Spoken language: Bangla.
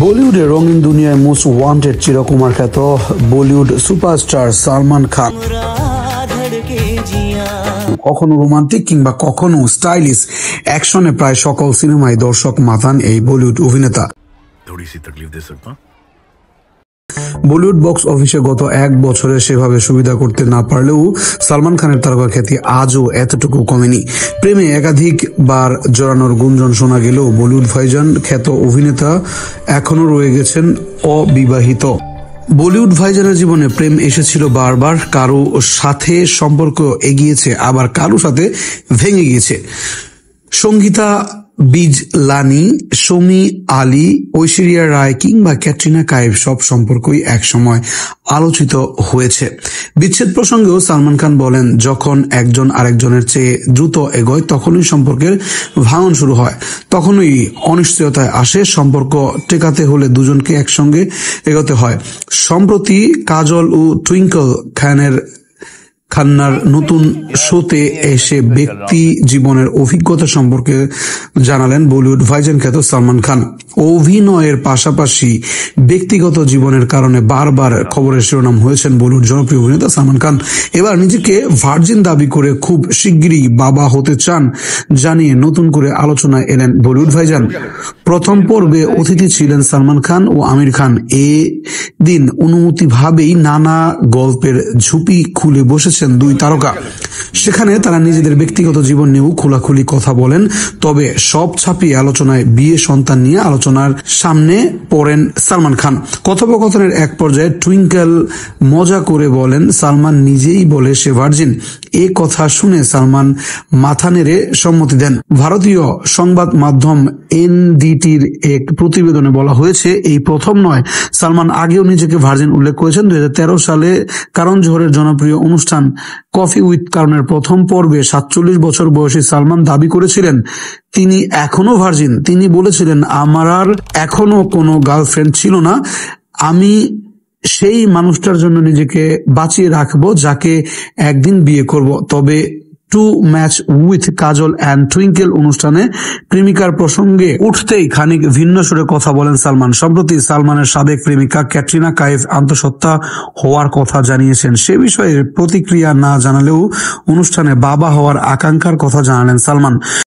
বলিউডের রঙিন দুনিয়ায় মোস্ট ওয়ান্টেড চিরকুমার খ্যাত বলিউড সুপারস্টার সালমান খান কখনো রোমান্টিক কিংবা কখনো স্টাইলিশ অ্যাকশনে প্রায় সকল সিনেমায় দর্শক মাতান এই বলিউড অভিনেতা। বলিউড বক্স অফিসে গত এক বছরে সেভাবে সুবিধা করতে না পারলেও সালমান খানের তারকা খ্যাতি আজও এতটুকু কমেনি। প্রেমে একাধিকবার জড়ানোর গুঞ্জন শোনা গেলেও বলিউড ভাইজান খ্যাত অভিনেতা এখনো রয়ে গেছেন অবিবাহিত। বলিউড ভাইজানের জীবনে প্রেম এসেছিল বারবার, কারো সাথে সম্পর্ক এগিয়েছে আবার কারো সাথে ভেঙে গিয়েছে। সঙ্গীতা বিজলানি, শমী আলী, ঐশ্বরিয়া রায় কিংবা ক্যাটরিনা কাইফ সব সম্পর্কই একসময় আলোচিত হয়েছে। বিচ্ছেদ প্রসঙ্গেও সালমান খান বলেন, যখন একজন আরেকজনের চেয়ে দ্রুত এগোয় তখনই সম্পর্কের ভাঙন শুরু হয়, তখনই অনিশ্চয়তায় আসে। সম্পর্ক টেকাতে হলে দুজনকে একসঙ্গে এগোতে হয়। সম্প্রতি কাজল ও টুইঙ্কল খান্নার নতুন শোতে এসে ব্যক্তি জীবনের অভিজ্ঞতা সম্পর্কে জানালেন বলিউড ভাইজান খ্যাত সালমান খান। অভিনয়ের পাশাপাশি ব্যক্তিগত জীবনের কারণে বারবার খবরের শিরোনাম হয়েছেন বলিউড জনপ্রিয় অভিনেতা সালমান খান। এবার নিজেকে ভার্জিন দাবি করে খুব শিগগিরই বাবা হতে চান জানিয়ে নতুন করে আলোচনায় এলেন বলিউড ভাইজান। প্রথম পর্বে অতিথি ছিলেন সালমান খান ও আমির খান। এ দিন অনুমতিভাবেই নানা গল্পের ঝুপি খুলে বসেছেন দুই তারকা। সেখানে তারা নিজেদের ব্যক্তিগত জীবন নিয়েও খোলাখুলি কথা বলেন। তবে সব ছাপিয়ে আলোচনায় বিয়ে সন্তান নিয়ে আলোচনার সামনে পড়েন সালমান খান। কথোপকথনের এক পর্যায়ে টুইঙ্কেল মজা করে বলেন, সালমান নিজেই বলে সে ভার্জিন। এ কথা শুনে সালমান মাথা নেড়ে সম্মতি দেন। ভারতীয় সংবাদ মাধ্যম এনডিটির এক প্রতিবেদনে বলা হয়েছে, এই প্রথম নয়, সালমান আগেও নিজেকে ভার্জিন উল্লেখ করেছেন। 2013 সালে কারণ জোহরের জনপ্রিয় অনুষ্ঠান কফি উইথ কারণের প্রথম পর্বে 47 বছর বয়সী সালমান দাবি করেছিলেন তিনি এখনো ভার্জিন। তিনি বলেছিলেন, আমার আর এখনো কোনো গার্লফ্রেন্ড ছিল না, আমি সেই মানুষটার জন্য নিজেকে বাঁচিয়ে রাখবো যাকে একদিন বিয়ে করব। তবে to match with Kajol and Twinkle অনুষ্ঠানে প্রেমিকার প্রসঙ্গে উঠতেই খানিক ভিন্ন সুরে কথা বলেন সালমান। সম্প্রতি সালমানের সাবেক প্রেমিকা ক্যাটরিনা কাইফ আত্মহত্যা হওয়ার কথা জানিয়েছেন। সে বিষয়ে প্রতিক্রিয়া না জানালেও অনুষ্ঠানে বাবা হওয়ার আকাঙ্ক্ষার কথা জানালেন সালমান।